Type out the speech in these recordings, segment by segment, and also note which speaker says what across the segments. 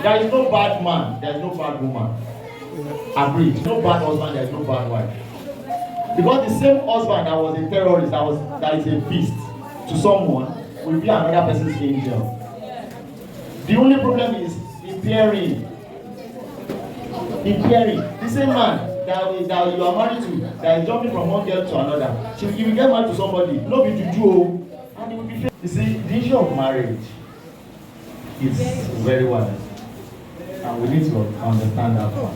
Speaker 1: There is no bad man, there is no bad woman. Agreed. No bad husband, there is no bad wife. Because the same husband that was a terrorist, that is a beast to someone, will be another person's angel. The only problem is impairing. The same man that you are married to, that is jumping from one girl to another, he will get married to somebody, no be juju, and he will be fair. You see, the issue of marriage is very wide, and we need to understand that part.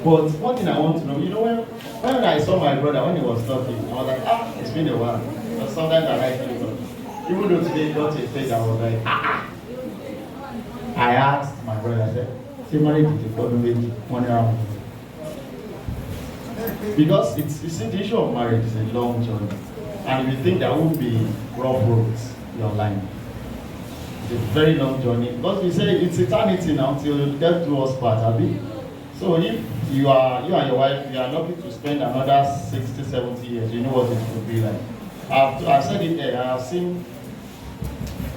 Speaker 1: But one thing I want to know, when I saw my brother when he was talking, I was like, it's been a while. But sometimes I like it. Even though today got to a stage I was like, I asked my brother, I said, say married to the God one around. Because you see, the issue of marriage is a long journey. And if you think there won't be rough roads, you're lying. It's a very long journey. Because we say it's eternity now till death do us part, Abi. So if you and your wife, you are lucky to spend another 60, 70 years, you know what it would be like. I've said it there, I have seen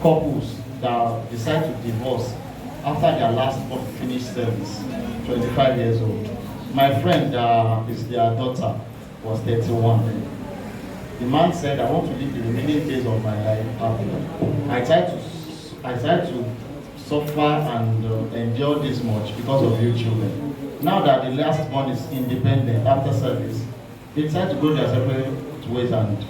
Speaker 1: couples that decide to divorce after their last finished service, 25 years old. My friend, is their daughter, was 31. The man said, I want to live the remaining days of my life happy. I tried to suffer and endure this much because of you children. Now that the last one is independent after service, they decide to go their separate ways and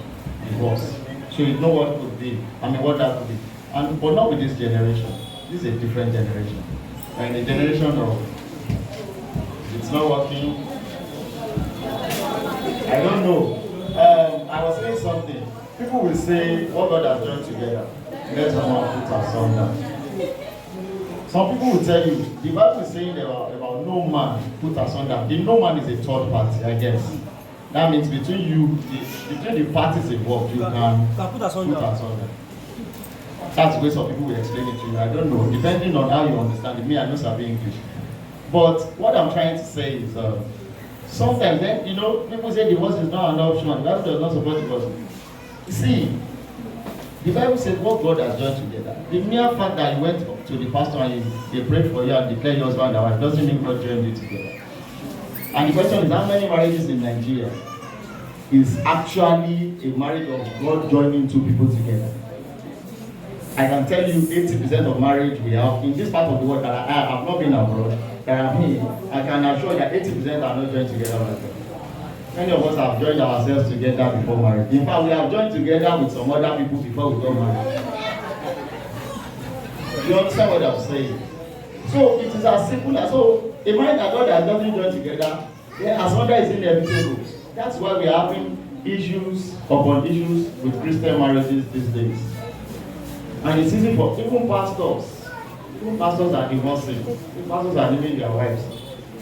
Speaker 1: divorce. So you know what could be, what that could be. But not with this generation. This is a different generation. And the generation of it's not working. I don't know. I was saying something. People will say what God has joined together, let someone put asunder. Some people will tell you the Bible is saying about no man put asunder. The no man is a third party, I guess. That means between the parties involved, you can put asunder. That's the way some people will explain it to you. I don't know, depending on how you understand it. Me, I know Sabi English. But what I'm trying to say is, sometimes then, people say divorce is not an option. That does not support divorce. See, the Bible says what God has joined together. The mere fact that you went to the pastor and they prayed for you and declared your husband and wife doesn't mean God joined you together. And the question is, how many marriages in Nigeria is actually a marriage of God joining two people together? I can tell you 80% of marriage we have in this part of the world that I have not been abroad, that I'm here, I can assure you that 80% are not joined together like that. Many of us have joined ourselves together before marriage. In fact, we have joined together with some other people before we got married. You understand what I'm saying? So it is as simple as a marriage that God has doesn't join together, then asunder is inevitable. That's why we are having issues upon issues with Christian marriages these days. And it's easy for even pastors are divorcing, pastors are leaving their wives.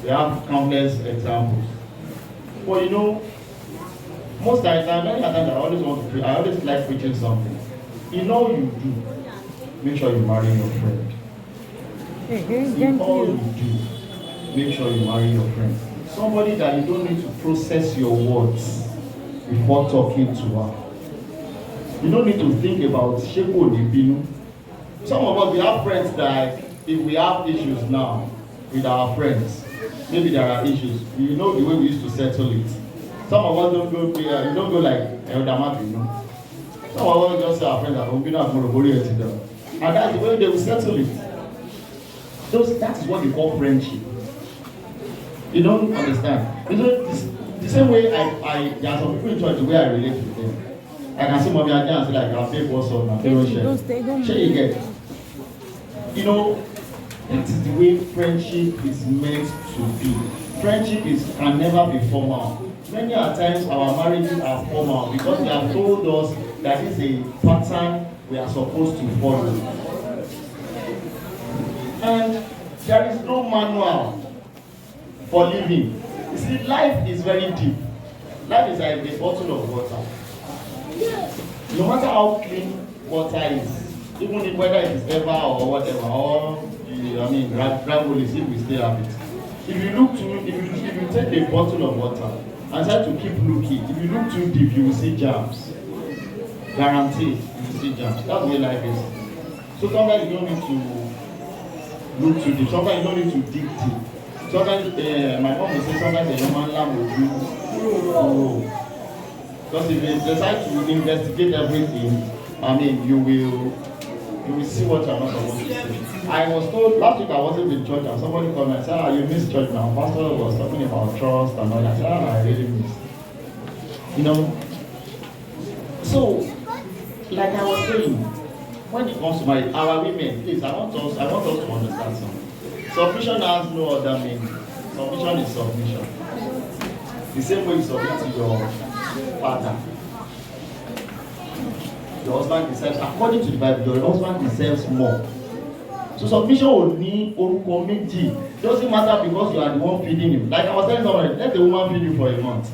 Speaker 1: We have countless examples. But most times, many times I always like preaching something. In all you do, make sure you marry your friend. In all you do, make sure you marry your friend. Somebody that you don't need to process your words before talking to her. You don't need to think about Sheko Nibinu. Some of us, we have friends that if we have issues now with our friends, maybe there are issues, the way we used to settle it. Some of us don't go there, you don't go like Eldama, Some of us just say our friends are going to and that's the way they will settle it. That is what they call friendship. You don't understand. The same way there are some people in church, the way I relate with them. I can see mommy and dad and say like, I'll pay what's up, I'll pay what's up. Share you get. That is the way friendship is meant to be. Friendship can never be formal. Many times our marriages are formal because they have told us that is a pattern we are supposed to follow. And there is no manual for living. You see, life is very deep. Life is like a bottle of water. No matter how clean water is, even whether it is ever or whatever, or gravel is if we still have it. If you take a bottle of water and try to keep looking, if you look too deep, you will see germs. Guaranteed, you will see germs. That's the way life is. So sometimes you don't need to look too deep. Sometimes you don't need to dig deep. Sometimes my mom will say sometimes a human lamb will do oh. Because if you decide to investigate everything, I mean you will see what you're not supposed to see. I was told last week I wasn't in church and somebody called me and said, you missed church now. Pastor was talking about trust and all that. I said, I really missed. You know. So, like I was saying, when it comes to marriage, our women, please, I want us to understand something. Submission has no other meaning. Submission is submission. The same way you submit to your father. Your husband deserves, according to the Bible, your husband deserves more. So submission will need orúkọ méjì. Doesn't matter because you are the one feeding him. Like I was telling somebody, let the woman feed you for a month.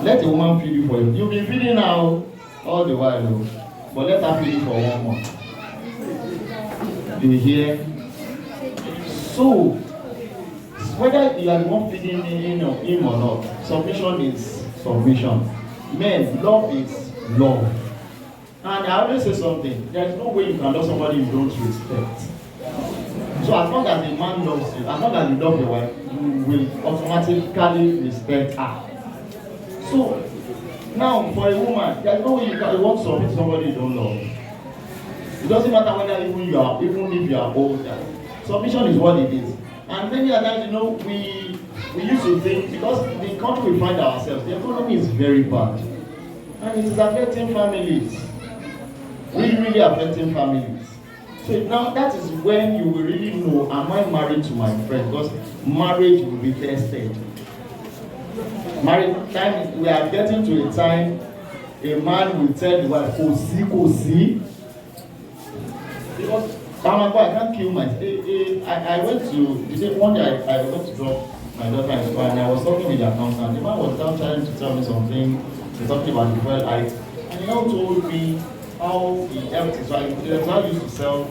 Speaker 1: Let the woman feed you for a month. You'll be feeding now all the while, but let her feed you for 1 month. You hear? So whether you are the one feeding him or not, submission is submission. Men, love is love. And I always say something, there is no way you can love somebody you don't respect. So as long as a man loves you, as long as you love your wife, you will automatically respect her. So now for a woman, there is no way you want to submit to somebody you don't love. It doesn't matter whether even if you are older. Submission is what it is. And many times, you know, we used to think, because the country we find ourselves, the economy is very bad. And it is affecting families. Really affecting families. So now that is when you will really know, am I married to my friend? Because marriage will be tested. Marriage time, we are getting to a time a man will tell the wife, kò sí. Because I can't kill myself. I went to one day I went to drop my daughter in school and I was talking with the accountant. The man was down trying to tell me something. He's talking about the fuel hike. And he now told me how he helped his wife. He was not used to sell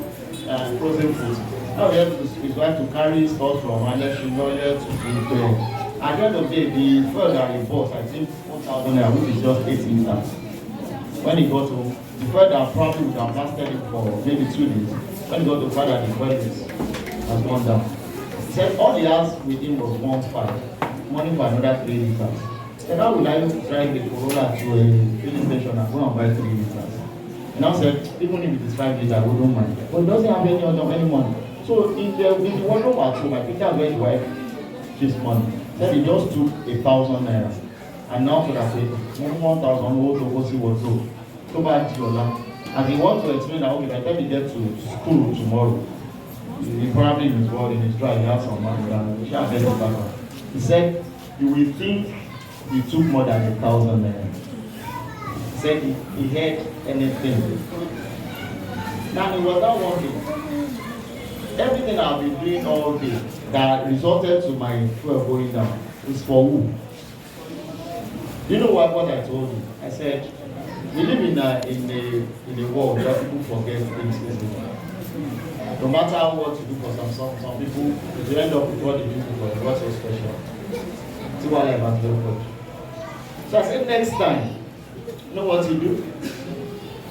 Speaker 1: frozen food. Now he helped his wife to carry stuff from Aleshi lawyer to prepare. At the end of the day, the fuel that he bought, I think 1,000 naira, which is just 8 liters. When he got home, the fuel that probably would have lasted him for maybe 2 days. When he got to find out the fuel has gone down. He said all he has with him was 1.5, money for another 3 liters. He said, how will I drive the Corolla to a filling station and go and buy 3 liters? And I said, even if it is 5 liters, I wouldn't mind. But he doesn't have any money. So in the wardrobe at home, I think that's where his wife his money. Then he just took 1,000 naira. And now to that 1,000 owó tó kó sí wardrobe. Tó bá di ọ̀la. And he wants to explain that, okay, by the time he gets to school tomorrow, he probably in his world, in his drive, he has some money and he can't get it back. He said, you will think he took more than 1,000 naira. He said he had anything. Now he was not working. Everything I've been doing all day that resulted to my fuel going down is for who? You know what I told you? I said, we live in a world where people forget things easily. No matter what you do for some people, if you end up with what they do for you, what's so special? See what I have to. So I said, next time, you know what you do?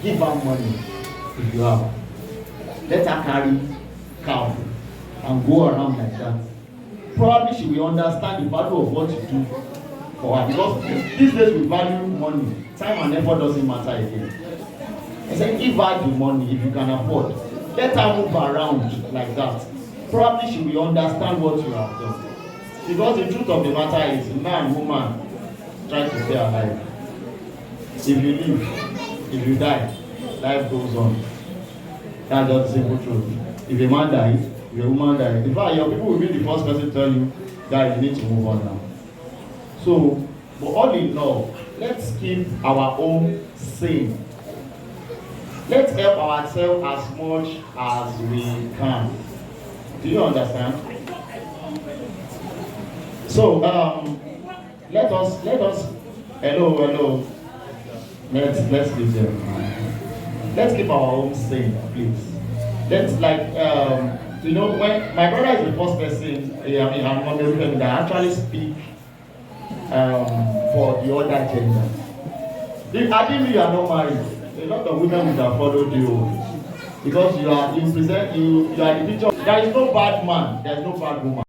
Speaker 1: Give her money if you have. Let her carry cow and go around like that. Probably she will understand the value of what you do for her, because these days we value money. Time and effort doesn't matter again. I said, give her the money if you can afford. Let her move around like that. Probably she will understand what you have done. Because the truth of the matter is, man, woman, try to stay alive. If you live, if you die, life goes on. That's just the simple truth. If a man dies, if a woman dies, in fact, your people will be the first person to tell you that you need to move on now. So, but all in all, let's keep our own sane. Let's help ourselves as much as we can. Do you understand? So, let us, hello. Let's leave them. Let's keep our own sane, please. Let's you know, when my brother is the first person, I'm not the that actually speak for the other gender. If I think you are not married, a lot of women would have followed you. because you present you are the picture. There is no bad man, there is no bad woman.